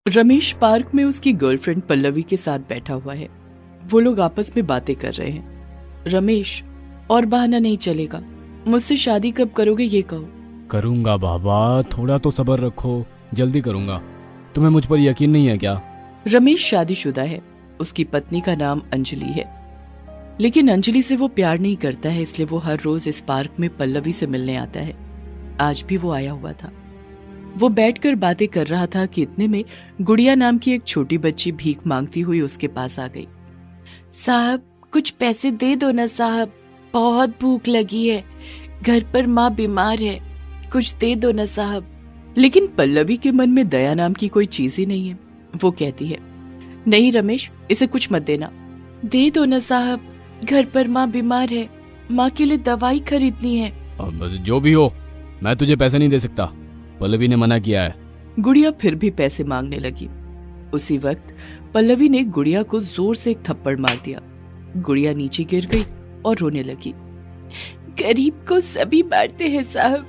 Ramesh park में उसकी girlfriend Pallavi के साथ बैठा हुआ है। वो लोग आपस में बातें कर रहे हैं। रमेश, और बहाना नहीं चलेगा, मुझसे शादी कब करोगे ये कहो। करूंगा बाबा, थोड़ा तो सब्र रखो, जल्दी करूंगा। तुम्हें मुझ पर यकीन नहीं है क्या? रमेश शादीशुदा है। उसकी पत्नी का नाम अंजलि है, लेकिन अंजलि से वो प्यार नहीं करता है, इसलिए वो हर रोज इस पार्क में पल्लवी से मिलने आता है। आज भी वो आया हुआ था। वो बैठकर बातें कर रहा था कि इतने में गुड़िया नाम की एक छोटी बच्ची भीख मांगती हुई उसके पास आ गई। साहब, कुछ पैसे दे दो ना साहब, बहुत भूख लगी है, घर पर माँ बीमार है, कुछ दे दो ना साहब। लेकिन पल्लवी के मन में दया नाम की कोई चीज ही नहीं है। वो कहती है, नहीं रमेश, इसे कुछ मत देना। दे दो ना साहब, घर पर माँ बीमार है, माँ के लिए दवाई खरीदनी है। अब जो भी हो, मैं तुझे पैसे नहीं दे सकता, पल्लवी ने मना किया है। गुड़िया फिर भी पैसे मांगने लगी। उसी वक्त पल्लवी ने गुड़िया को जोर से एक थप्पड़ मार दिया। गुड़िया नीचे गिर गई और रोने लगी। गरीब को सभी मारते हैं साहब,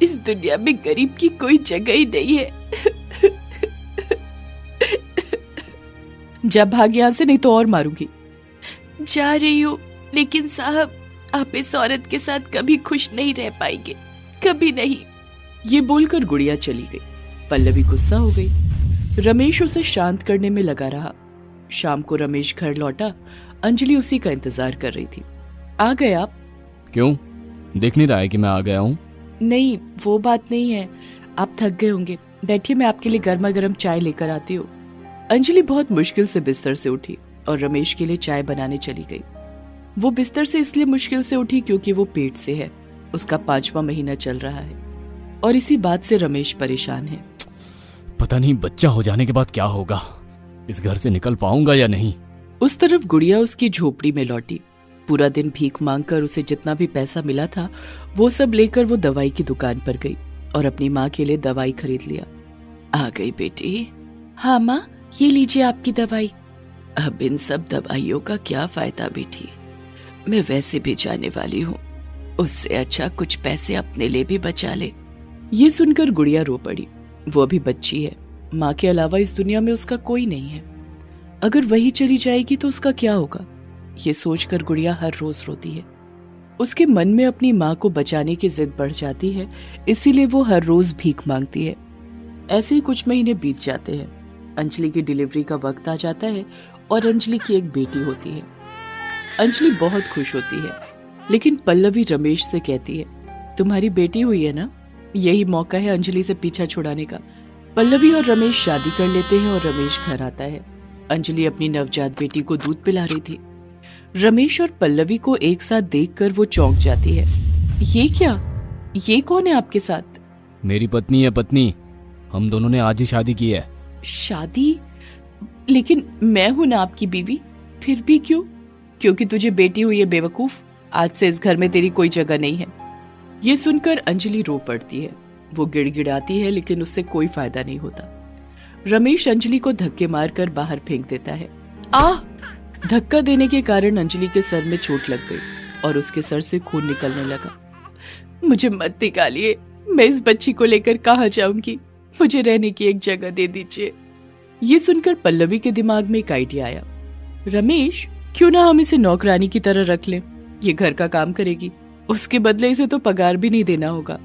इस दुनिया में गरीब की कोई जगह ही नहीं है। जब भाग यहां से, नहीं तो और मारूंगी। जा रही हूँ, लेकिन साहब आप इस औरत के साथ कभी खुश नहीं रह पाएंगे, कभी नहीं। ये बोलकर गुड़िया चली गई। पल्लवी गुस्सा हो गई। रमेश उसे शांत करने में लगा रहा। शाम को रमेश घर लौटा। अंजलि उसी का इंतजार कर रही थी। आ गए आप? क्यों, देख नहीं रहा है कि मैं आ गया हूँ? नहीं, वो बात नहीं है, आप थक गए होंगे, बैठिए, मैं आपके लिए गर्मा गर्म चाय लेकर आती हूँ। अंजलि बहुत मुश्किल से बिस्तर से उठी और रमेश के लिए चाय बनाने चली गई। वो बिस्तर से इसलिए मुश्किल से उठी क्योंकि वो पेट से है। उसका 5वां महीना चल रहा है और इसी बात से रमेश परेशान है। पता नहीं बच्चा हो जाने के बाद क्या होगा, इस घर से निकल पाऊंगा या नहीं। उस तरफ गुड़िया उसकी झोपड़ी में लौटी। पूरा दिन भीख मांगकर उसे जितना भी पैसा मिला था वो सब लेकर वो दवाई की दुकान पर गई और अपनी माँ के लिए दवाई खरीद लिया। आ गई बेटी? हाँ माँ, ये लीजिए आपकी दवाई। अब इन सब दवाइयों का क्या फायदा बेटी, मैं वैसे भी जाने वाली हूँ, उससे अच्छा कुछ पैसे अपने लिए भी बचा ले। ये सुनकर गुड़िया रो पड़ी। वो अभी बच्ची है, माँ के अलावा इस दुनिया में उसका कोई नहीं है। अगर वही चली जाएगी तो उसका क्या होगा, ये सोचकर गुड़िया हर रोज रोती है। उसके मन में अपनी माँ को बचाने की जिद बढ़ जाती है, इसीलिए वो हर रोज भीख मांगती है। ऐसे ही कुछ महीने बीत जाते हैं। अंजलि की डिलीवरी का वक्त आ जाता है और अंजलि की एक बेटी होती है। अंजलि बहुत खुश होती है, लेकिन पल्लवी रमेश से कहती है, तुम्हारी बेटी हुई है ना, यही मौका है अंजलि से पीछा छुड़ाने का। पल्लवी और रमेश शादी कर लेते हैं और रमेश घर आता है। अंजलि अपनी नवजात बेटी को दूध पिला रही थी। रमेश और पल्लवी को एक साथ देखकर वो चौंक जाती है। ये क्या, ये कौन है आपके साथ? मेरी पत्नी है। पत्नी, हम दोनों ने आज ही शादी की है। शादी? लेकिन मैं हूं ना आपकी बीवी। फिर भी क्यों? क्योंकि तुझे बेटी हुई है बेवकूफ, आज से इस घर में तेरी कोई जगह नहीं है। ये सुनकर अंजलि रो पड़ती है। वो गिड़गिड़ाती है, लेकिन उससे कोई फायदा नहीं होता। रमेश अंजलि को धक्के मारकर बाहर फेंक देता है। आह! धक्का देने के कारण अंजलि के सर में चोट लग गई और उसके सर से खून निकलने लगा। मुझे मत निकालिए, मैं इस बच्ची को लेकर कहाँ जाऊंगी, मुझे रहने की एक जगह दे दीजिए। ये सुनकर पल्लवी के दिमाग में एक आइडिया आया। रमेश, क्यों ना हम इसे नौकरानी की तरह रख लें, ये घर का काम करेगी, उसके बदले इसे तो पगार भी नहीं देना होगा।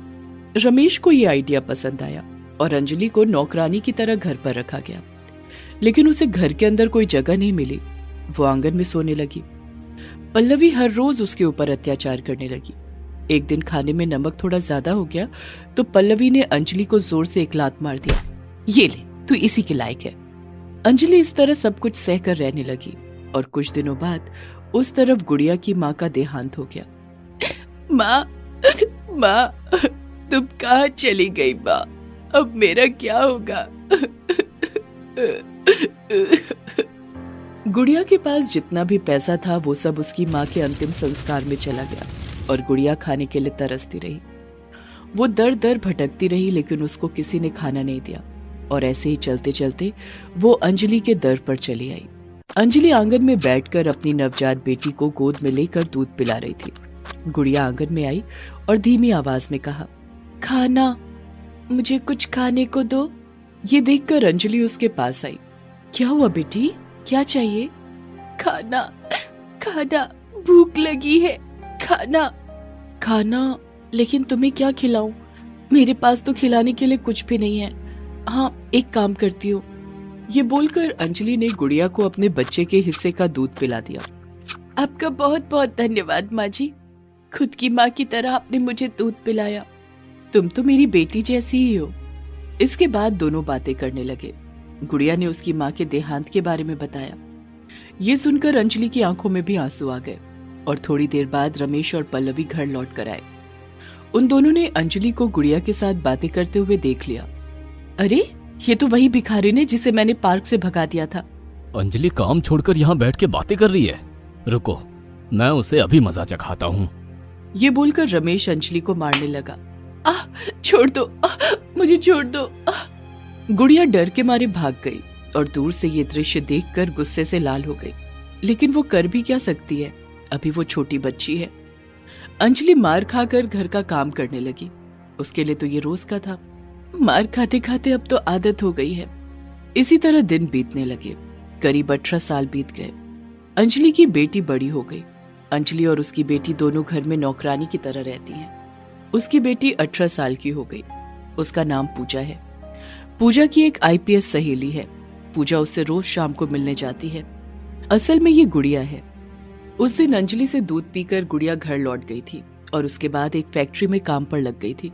रमेश को ये आइडिया पसंद आया और अंजलि को नौकरानी की तरह घर पर रखा गया। लेकिन उसे घर के अंदर कोई जगह नहीं मिली। वो आंगन में सोने लगी। पल्लवी हर रोज उसके ऊपर अत्याचार करने लगी। एक दिन खाने में नमक थोड़ा ज्यादा हो गया तो पल्लवी ने अंजलि को जोर से एक लात मार दिया। ये ले, तू इसी के लायक है। अंजलि इस तरह सब कुछ सहकर रहने लगी और कुछ दिनों बाद उस तरफ गुड़िया की माँ का देहांत हो गया। माँ, माँ, तुम कहाँ चली गई माँ, अब मेरा क्या होगा? गुड़िया के पास जितना भी पैसा था वो सब उसकी माँ के अंतिम संस्कार में चला गया और गुड़िया खाने के लिए तरसती रही। वो दर दर भटकती रही, लेकिन उसको किसी ने खाना नहीं दिया और ऐसे ही चलते चलते वो अंजलि के दर पर चली आई। अंजलि आंगन में बैठकर अपनी नवजात बेटी को गोद में लेकर दूध पिला रही थी। गुड़िया आंगन में आई और धीमी आवाज में कहा, खाना, मुझे कुछ खाने को दो। ये देखकर अंजलि उसके पास आई। क्या हुआ बेटी, क्या चाहिए? खाना, खाना, भूख लगी है, खाना। खाना? लेकिन तुम्हें क्या खिलाऊं? मेरे पास तो खिलाने के लिए कुछ भी नहीं है। हाँ, एक काम करती हूँ। ये बोलकर अंजलि ने गुड़िया को अपने बच्चे के हिस्से का दूध पिला दिया। आपका बहुत बहुत धन्यवाद माँ जी, खुद की माँ की तरह आपने मुझे दूध पिलाया। तुम तो मेरी बेटी जैसी ही हो। इसके बाद दोनों बातें करने लगे। गुड़िया ने उसकी माँ के देहांत के बारे में बताया। ये सुनकर अंजलि की आंखों में भी आंसू आ गए और थोड़ी देर बाद रमेश और पल्लवी घर लौट कर आए। उन दोनों ने अंजलि को गुड़िया के साथ बातें करते हुए देख लिया। अरे, ये तो वही भिखारी ने जिसे मैंने पार्क से भगा दिया था। अंजलि काम छोड़कर यहाँ बैठ के बातें कर रही है। रुको, मैं उसे अभी मजा चखाता हूँ। ये बोलकर रमेश अंजलि को मारने लगा। आह, छोड़ दो, मुझे छोड़ दो। गुड़िया डर के मारे भाग गई और दूर से ये दृश्य देखकर गुस्से से लाल हो गई, लेकिन वो कर भी क्या सकती है, अभी वो छोटी बच्ची है। अंजलि मार खाकर घर का काम करने लगी। उसके लिए तो ये रोज का था। मार खाते खाते अब तो आदत हो गई है। इसी तरह दिन बीतने लगे। करीब 18 साल बीत गए। अंजलि की बेटी बड़ी हो गई। अंजलि और उसकी बेटी दोनों घर में नौकरानी की तरह रहती हैं। उसकी बेटी 18 साल की हो गई। उसका नाम पूजा है। पूजा की एक आईपीएस सहेली है। पूजा उससे रोज शाम को मिलने जाती है। असल में ये गुड़िया है। उस दिन अंजलि से दूध पीकर गुड़िया घर लौट गई थी और उसके बाद एक फैक्ट्री में काम पर लग गई थी।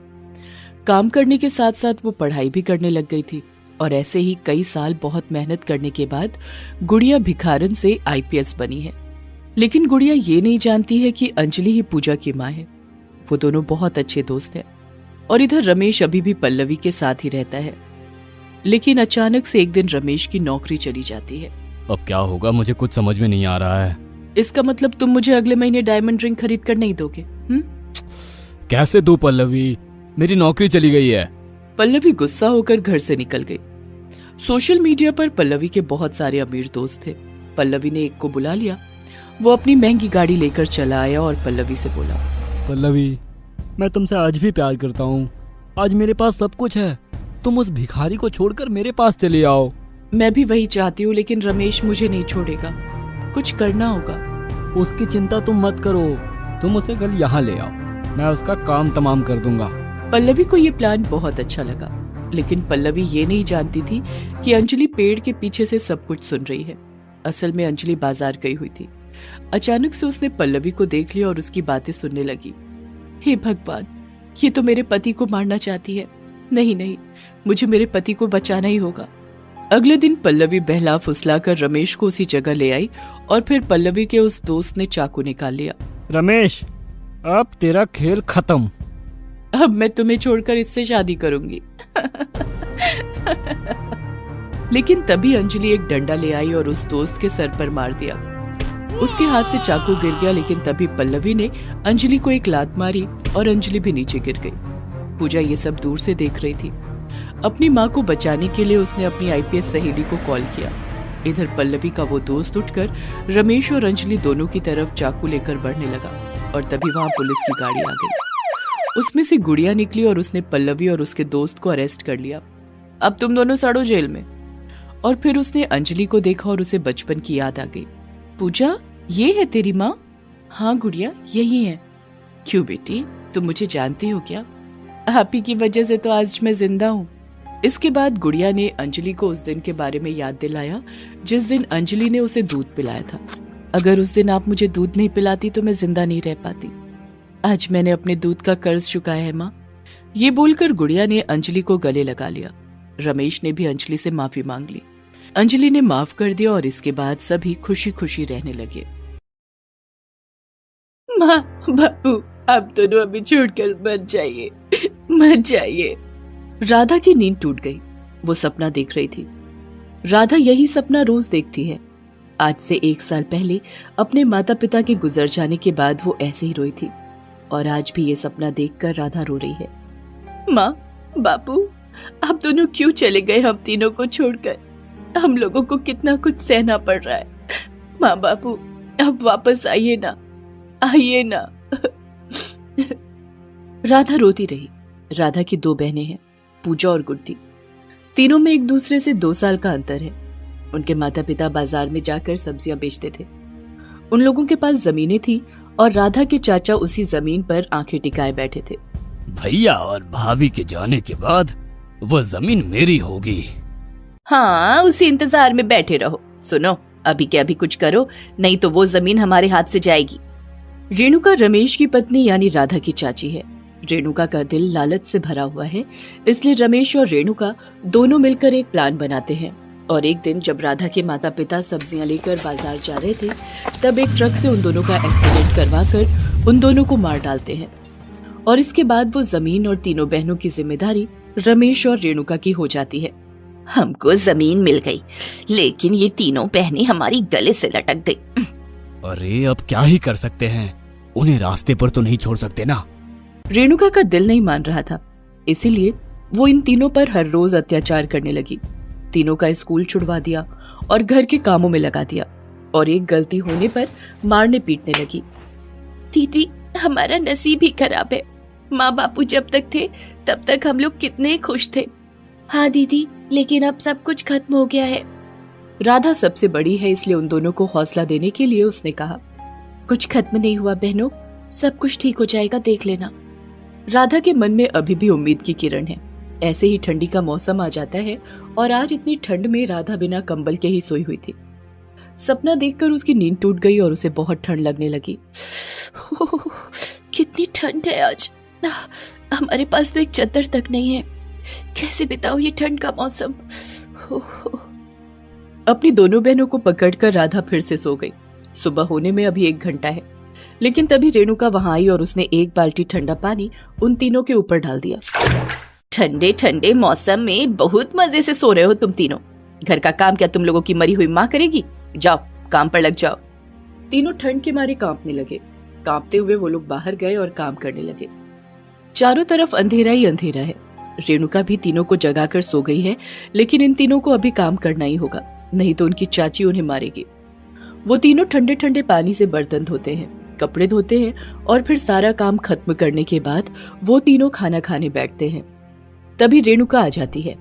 काम करने के साथ साथ वो पढ़ाई भी करने लग गई थी और ऐसे ही कई साल बहुत मेहनत करने के बाद गुड़िया भिखारन से आईपीएस बनी है। लेकिन गुड़िया ये नहीं जानती है कि अंजलि ही पूजा की माँ है। वो दोनों बहुत अच्छे दोस्त हैं और इधर रमेश अभी भी पल्लवी के साथ ही रहता है। लेकिन अचानक से एक दिन रमेश की नौकरी चली जाती है। अब क्या होगा, मुझे कुछ समझ में नहीं आ रहा है। इसका मतलब तुम मुझे अगले महीने डायमंड रिंग खरीद कर नहीं दोगे? कैसे दूं पल्लवी, मेरी नौकरी चली गई है। पल्लवी गुस्सा होकर घर से निकल गई। सोशल मीडिया पर पल्लवी के बहुत सारे अमीर दोस्त थे। पल्लवी ने एक को बुला लिया। वो अपनी महंगी गाड़ी लेकर चला आया और पल्लवी से बोला, पल्लवी, मैं तुमसे आज भी प्यार करता हूँ। आज मेरे पास सब कुछ है। तुम उस भिखारी को छोड़कर मेरे पास चले आओ। मैं भी वही चाहती हूँ, लेकिन रमेश मुझे नहीं छोड़ेगा। कुछ करना होगा। उसकी चिंता तुम मत करो, तुम उसे कल यहाँ ले आओ, मैं उसका काम तमाम कर दूंगा। पल्लवी को ये प्लान बहुत अच्छा लगा, लेकिन पल्लवी ये नहीं जानती थी कि अंजलि पेड़ के पीछे से सब कुछ सुन रही है। असल में अंजलि बाजार गई हुई थी। अचानक से उसने पल्लवी को देख लिया और उसकी बातें सुनने लगी। हे भगवान, ये तो मेरे पति को मारना चाहती है। नहीं नहीं, मुझे मेरे पति को बचाना ही होगा। अगले दिन पल्लवी बहला फुसलाकर रमेश को उसी जगह ले आई और फिर पल्लवी के उस दोस्त ने चाकू निकाल लिया। रमेश, अब तेरा खेल खत्म। अब मैं तुम्हें छोड़कर इससे शादी करूंगी। लेकिन तभी अंजलि एक डंडा ले आई और उस दोस्त के सर पर मार दिया। उसके हाथ से चाकू गिर गया, लेकिन तभी पल्लवी ने अंजलि को एक लात मारी और अंजलि भी नीचे गिर गई। पूजा ये सब दूर से देख रही थी। अपनी माँ को बचाने के लिए उसने अपनी आईपीएस सहेली को कॉल किया। इधर पल्लवी का वो दोस्त उठकर रमेश और अंजलि दोनों की तरफ चाकू लेकर बढ़ने लगा और तभी वहां पुलिस की गाड़ी आ गई। उसमें से गुड़िया निकली और उसने पल्लवी और उसके दोस्त को अरेस्ट कर लिया। अब तुम दोनों सड़ो जेल में। और फिर उसने अंजलि को देखा और उसे बचपन की याद आ गई। पूजा, ये है तेरी माँ? हाँ गुड़िया, यही है। क्यों बेटी, तुम मुझे जानती हो क्या? आप ही की वजह से तो आज मैं जिंदा हूँ। इसके बाद गुड़िया ने अंजलि को उस दिन के बारे में याद दिलाया जिस दिन अंजलि ने उसे दूध पिलाया था। अगर उस दिन आप मुझे दूध नहीं पिलाती तो मैं जिंदा नहीं रह पाती। आज मैंने अपने दूध का कर्ज चुकाया है माँ। ये बोलकर गुड़िया ने अंजलि को गले लगा लिया। रमेश ने भी अंजलि से माफी मांग ली। अंजलि ने माफ कर दिया और इसके बाद सभी खुशी खुशी रहने लगे। माँ, बापू, आप दोनों अभी छोड़कर मत जाइए, मत जाइए। राधा की नींद टूट गई। वो सपना देख रही थी। राधा यही सपना रोज देखती है। आज से 1 साल पहले अपने माता पिता के गुजर जाने के बाद वो ऐसे ही रोई थी और आज भी ये सपना देखकर राधा रो रही है। माँ, बापू, आप दोनों क्यों चले गए हम तीनों को छोड़कर? हम लोगों को कितना कुछ सहना पड़ रहा है। माँ बापू, अब वापस आइए ना, आइए ना। राधा रोती रही। राधा की 2 बहनें हैं, पूजा और गुड्डी। तीनों में एक दूसरे से 2 साल का अंतर है। उनके माता पिता बाजार में जाकर सब्जियां बेचते थे। उन लोगों के पास जमीनें थी और राधा के चाचा उसी जमीन पर आंखें टिकाए बैठे थे। भैया और भाभी के जाने के बाद वो जमीन मेरी होगी। हाँ, उसी इंतजार में बैठे रहो। सुनो, अभी के अभी कुछ करो, नहीं तो वो जमीन हमारे हाथ से जाएगी। रेणुका रमेश की पत्नी यानी राधा की चाची है। रेणुका का दिल लालच से भरा हुआ है, इसलिए रमेश और रेणुका दोनों मिलकर एक प्लान बनाते हैं। और एक दिन जब राधा के माता पिता सब्जियां लेकर बाजार जा रहे थे, तब एक ट्रक से उन दोनों का एक्सीडेंट करवाकर उन दोनों को मार डालते हैं। और इसके बाद वो जमीन और तीनों बहनों की जिम्मेदारी रमेश और रेणुका की हो जाती है। हमको जमीन मिल गई, लेकिन ये तीनों बहनें हमारी गले से लटक गई। अरे अब क्या ही कर सकते हैं, उन्हें रास्ते पर तो नहीं छोड़ सकते ना। रेणुका का दिल नहीं मान रहा था, इसीलिए वो इन तीनों पर हर रोज अत्याचार करने लगी। तीनों का स्कूल छुड़वा दिया और घर के कामों में लगा दिया, और एक गलती होने पर मारने पीटने लगी। दीदी, हमारा नसीब ही खराब है। माँ बापू जब तक थे तब तक हम लोग कितने खुश थे। हाँ दीदी, लेकिन अब सब कुछ खत्म हो गया है। राधा सबसे बड़ी है, इसलिए उन दोनों को हौसला देने के लिए उसने कहा, कुछ खत्म नहीं हुआ बहनों, सब कुछ ठीक हो जाएगा, देख लेना। राधा के मन में अभी भी उम्मीद की किरण है। ऐसे ही ठंडी का मौसम आ जाता है और आज इतनी ठंड में राधा बिना कंबल के ही सोई हुई थी। सपना देखकर उसकी नींद टूट गई और उसे बहुत ठंड लगने लगी। कितनी ठंड है आज, हमारे पास तो एक चद्दर तक नहीं है। कैसे बिताऊं ये ठंड का मौसम। अपनी दोनों बहनों को पकड़कर राधा फिर से सो गई। सुबह होने में अभी 1 घंटा है, लेकिन तभी रेणुका वहां आई और उसने एक बाल्टी ठंडा पानी उन तीनों के ऊपर डाल दिया। ठंडे ठंडे मौसम में बहुत मजे से सो रहे हो तुम तीनों। घर का काम क्या तुम लोगों की मरी हुई माँ करेगी? जाओ, काम पर लग जाओ। तीनों ठंड के मारे कांपने लगे। कांपते हुए वो लोग बाहर गए और काम करने लगे। चारों तरफ अंधेरा ही अंधेरा है। रेणुका भी तीनों को जगाकर सो गई है, लेकिन इन तीनों को अभी काम करना ही होगा, नहीं तो उनकी चाची उन्हें मारेगी। वो तीनों ठंडे ठंडे पानी से बर्तन धोते हैं, कपड़े धोते हैं और फिर सारा काम खत्म करने के बाद वो तीनों खाना खाने बैठते हैं। तभी रेणुका आ जाती है।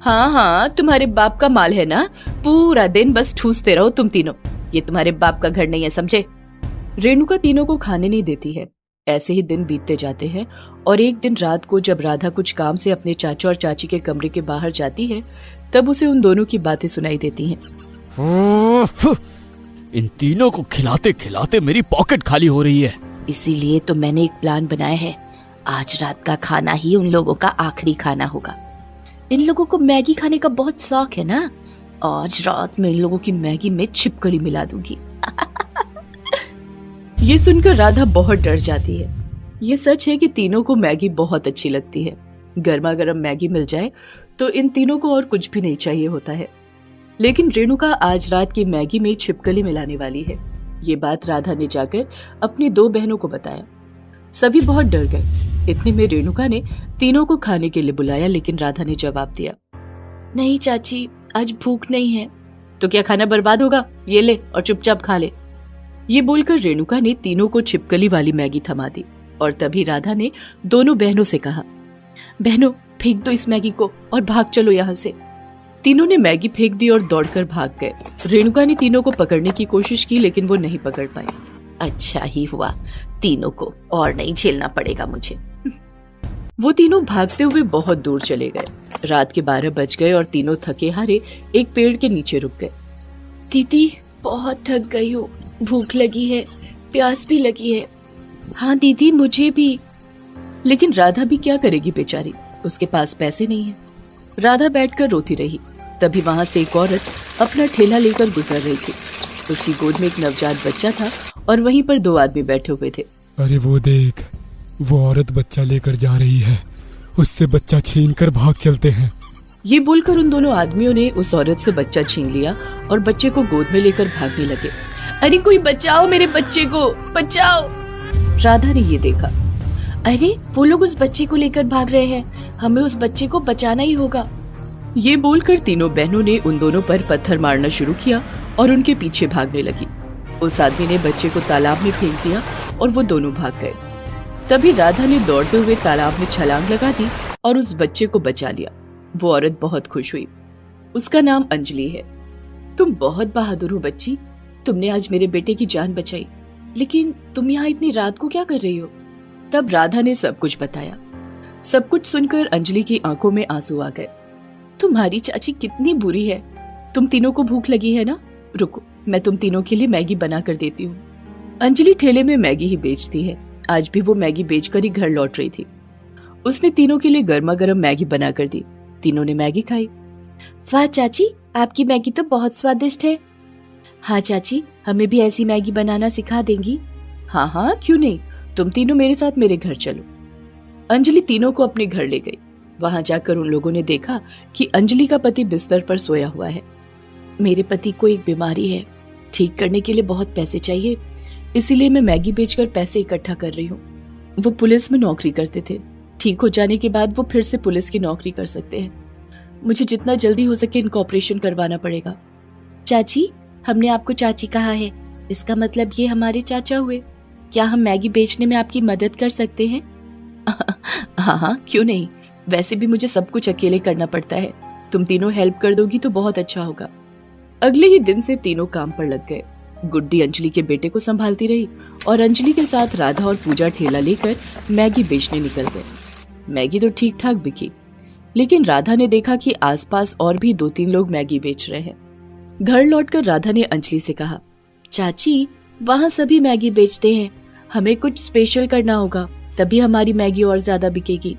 हाँ हाँ, तुम्हारे बाप का माल है ना, पूरा दिन बस ठूसते रहो तुम तीनों। ये तुम्हारे बाप का घर नहीं है, समझे? रेणुका तीनों को खाने नहीं देती है। ऐसे ही दिन बीतते जाते हैं और एक दिन रात को जब राधा कुछ काम से अपने चाचा और चाची के कमरे के बाहर जाती है, तब उसे उन दोनों की बातें सुनाई देती हैं। इन तीनों को खिलाते खिलाते मेरी पॉकेट खाली हो रही है। इसीलिए तो मैंने एक प्लान बनाया है। आज रात का खाना ही उन लोगों का आखिरी खाना होगा। इन लोगों को मैगी खाने का बहुत शौक है ना, आज रात में इन लोगों की मैगी में छिपकली मिला दूंगी। ये सुनकर राधा बहुत डर जाती है। ये सच है कि तीनों को मैगी बहुत अच्छी लगती है। गर्मा गर्म मैगी मिल जाए तो इन तीनों को और कुछ भी नहीं चाहिए होता है। लेकिन रेणुका आज रात की मैगी में छिपकली मिलाने वाली है। ये बात राधा ने जाकर अपनी 2 बहनों को बताया। सभी बहुत डर गए। इतने में रेणुका ने तीनों को खाने के लिए बुलाया, लेकिन राधा ने जवाब दिया, नहीं चाची, आज भूख नहीं है। तो क्या खाना बर्बाद होगा? ये ले और चुपचाप खा ले। ये बोलकर रेणुका ने तीनों को छिपकली वाली मैगी थमा दी और तभी राधा ने दोनों बहनों से कहा, बहनों फेंक दो इस मैगी को और भाग चलो यहाँ से। तीनों ने मैगी फेंक दी और दौड़कर भाग गए। रेणुका ने तीनों को पकड़ने की कोशिश की, लेकिन वो नहीं पकड़ पाई। अच्छा ही हुआ, तीनों को और नहीं झेलना पड़ेगा मुझे। वो तीनों भागते हुए बहुत दूर चले गए। रात के 12 बज गए और तीनों थके हारे एक पेड़ के नीचे रुक गए। दीदी, बहुत थक गई हूँ, भूख लगी है, प्यास भी लगी है। हाँ दीदी, मुझे भी। लेकिन राधा भी क्या करेगी बेचारी, उसके पास पैसे नहीं है। राधा बैठकर रोती रही। तभी वहां से एक औरत अपना ठेला लेकर गुजर रही थी। उसकी गोद में एक नवजात बच्चा था और वहीं पर 2 आदमी बैठे हुए थे। अरे वो देख, वो औरत बच्चा लेकर जा रही है, उससे बच्चा छीनकर भाग चलते हैं। ये बोलकर उन दोनों आदमियों ने उस औरत से बच्चा छीन लिया और बच्चे को गोद में लेकर भागने लगे। अरे कोई बचाओ, मेरे बच्चे को बचाओ। राधा ने ये देखा, अरे वो लोग उस बच्चे को लेकर भाग रहे हैं, हमें उस बच्चे को बचाना ही होगा। ये बोलकर तीनों बहनों ने उन दोनों पर पत्थर मारना शुरू किया और उनके पीछे भागने लगी। उस आदमी ने बच्चे को तालाब में फेंक दिया और वो दोनों भाग गए। तभी राधा ने दौड़ते हुए तालाब में छलांग लगा दी और उस बच्चे को बचा लिया। वो औरत बहुत खुश हुई। उसका नाम अंजलि है। तुम बहुत बहादुर हो बच्ची, तुमने आज मेरे बेटे की जान बचाई। लेकिन तुम यहाँ इतनी रात को क्या कर रही हो? तब राधा ने सब कुछ बताया। सब कुछ सुनकर अंजलि की आंखों में आंसू आ गए। तुम्हारी चाची कितनी बुरी है। तुम तीनों को भूख लगी है ना? रुको, मैं तुम तीनों के लिए मैगी बना कर देती हूँ। अंजलि ठेले में मैगी ही बेचती है। आज भी वो मैगी बेचकर ही घर लौट रही थी। उसने तीनों के लिए गर्मा गर्म मैगी बना कर दी। तीनों ने मैगी खाई। वाह चाची, आपकी मैगी तो बहुत स्वादिष्ट है। हाँ चाची, हमें भी ऐसी मैगी बनाना सिखा देंगी? हाँ हाँ, क्यों नहीं, तुम तीनों मेरे साथ मेरे घर चलो। अंजलि तीनों को अपने घर ले गई। वहां जाकर उन लोगों ने देखा कि अंजलि का पति बिस्तर पर सोया हुआ है। मेरे पति को एक बीमारी है, ठीक करने के लिए बहुत पैसे चाहिए, इसीलिए मैं मैगी बेचकर पैसे इकट्ठा कर रही हूँ। वो पुलिस में नौकरी करते थे। ठीक हो जाने के बाद वो फिर से पुलिस की नौकरी कर सकते हैं। मुझे जितना जल्दी हो सके इनका ऑपरेशन करवाना पड़ेगा। चाची, हमने आपको चाची कहा है, इसका मतलब ये हमारे चाचा हुए। क्या हम मैगी बेचने में आपकी मदद कर सकते हैं? हाँ हाँ, क्यों नहीं। वैसे भी मुझे सब कुछ अकेले करना पड़ता है। तुम तीनों हेल्प कर दोगी तो बहुत अच्छा होगा। अगले ही दिन से तीनों काम पर लग गए। गुड्डी अंजलि के बेटे को संभालती रही और अंजलि के साथ राधा और पूजा ठेला लेकर मैगी बेचने निकल गए। मैगी तो ठीक ठाक बिकी, लेकिन राधा ने देखा कि आसपास और भी 2-3 लोग मैगी बेच रहे हैं। घर लौटकर राधा ने अंजलि से कहा, चाची, वहाँ सभी मैगी बेचते हैं, हमें कुछ स्पेशल करना होगा, तभी हमारी मैगी और ज्यादा बिकेगी।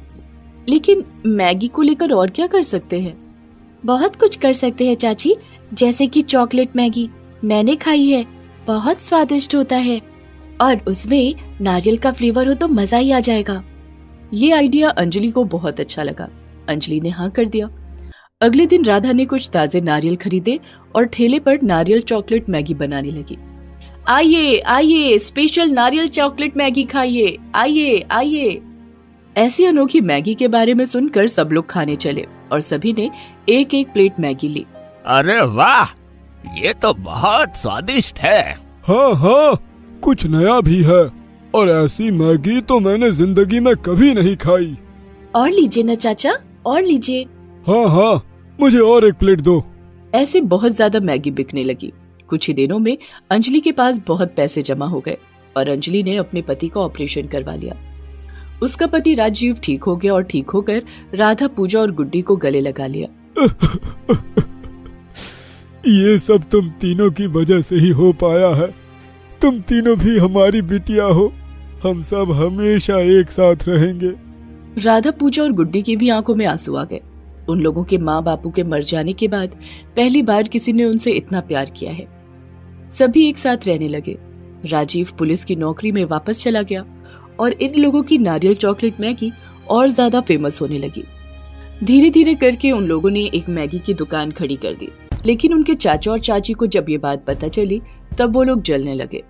लेकिन मैगी को लेकर और क्या कर सकते हैं? बहुत कुछ कर सकते हैं चाची, जैसे कि चॉकलेट मैगी। मैंने खाई है, बहुत स्वादिष्ट होता है, और उसमें नारियल का फ्लेवर हो तो मजा ही आ जाएगा। ये आइडिया अंजलि को बहुत अच्छा लगा। अंजलि ने हाँ कर दिया। अगले दिन राधा ने कुछ ताजे नारियल खरीदे और ठेले पर नारियल चॉकलेट मैगी बनाने लगी। आइए आइए, स्पेशल नारियल चॉकलेट मैगी खाइए, आइए आइए। ऐसी अनोखी मैगी के बारे में सुनकर सब लोग खाने चले और सभी ने एक एक प्लेट मैगी ली। अरे वाह, ये तो बहुत स्वादिष्ट है। हाँ हाँ, कुछ नया भी है, और ऐसी मैगी तो मैंने जिंदगी में कभी नहीं खाई। और लीजिए न चाचा, और लीजिए। हाँ हाँ, मुझे और एक प्लेट दो। ऐसे बहुत ज्यादा मैगी बिकने लगी। कुछ ही दिनों में अंजलि के पास बहुत पैसे जमा हो गए और अंजलि ने अपने पति का ऑपरेशन करवा लिया। उसका पति राजीव ठीक हो गया और ठीक होकर राधा, पूजा और गुड्डी को गले लगा लिया। ये सब तुम तीनों की वजह से ही हो पाया है। तुम तीनों भी हमारी बिटिया हो। हम सब हमेशा एक साथ रहेंगे। राधा, पूजा और गुड्डी की भी आंखों में आंसू आ गए। उन लोगों के माँ बापू के मर जाने के बाद पहली बार किसी ने उनसे इतना प्यार किया है। सभी एक साथ रहने लगे। राजीव पुलिस की नौकरी में वापस चला गया और इन लोगों की नारियल चॉकलेट मैगी और ज्यादा फेमस होने लगी। धीरे धीरे करके उन लोगों ने एक मैगी की दुकान खड़ी कर दी। लेकिन उनके चाचा और चाची को जब ये बात पता चली तब वो लोग जलने लगे।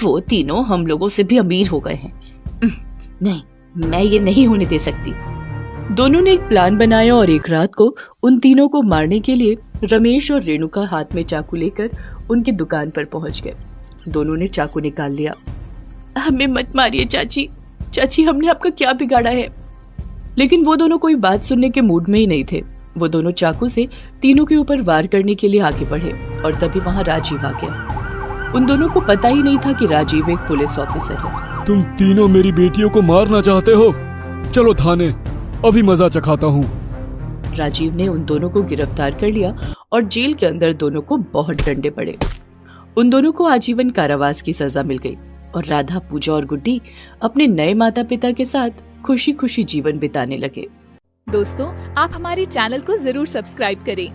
वो तीनों हम लोगों से भी अमीर हो गए हैं। नहीं, मैं ये नहीं होने दे सकती। दोनों ने एक प्लान बनाया और एक रात को उन तीनों को मारने के लिए रमेश और रेणुका हाथ में चाकू लेकर उनकी दुकान पर पहुंच गए। दोनों ने चाकू निकाल लिया। हमें मत मारिए चाची, चाची हमने आपका क्या बिगाड़ा है? लेकिन वो दोनों कोई बात सुनने के मूड में ही नहीं थे। वो दोनों चाकू से तीनों के ऊपर वार करने के लिए आगे बढ़े और तभी वहाँ राजीव आ गया। उन दोनों को पता ही नहीं था कि राजीव एक पुलिस ऑफिसर है। तुम तीनों मेरी बेटियों को मारना चाहते हो? चलो थाने, अभी मजा चखाता हूँ। राजीव ने उन दोनों को गिरफ्तार कर लिया और जेल के अंदर दोनों को बहुत डंडे पड़े। उन दोनों को आजीवन कारावास की सजा मिल गई और राधा, पूजा और गुड्डी अपने नए माता पिता के साथ खुशी खुशी जीवन बिताने लगे। दोस्तों, आप हमारे चैनल को जरूर सब्सक्राइब करें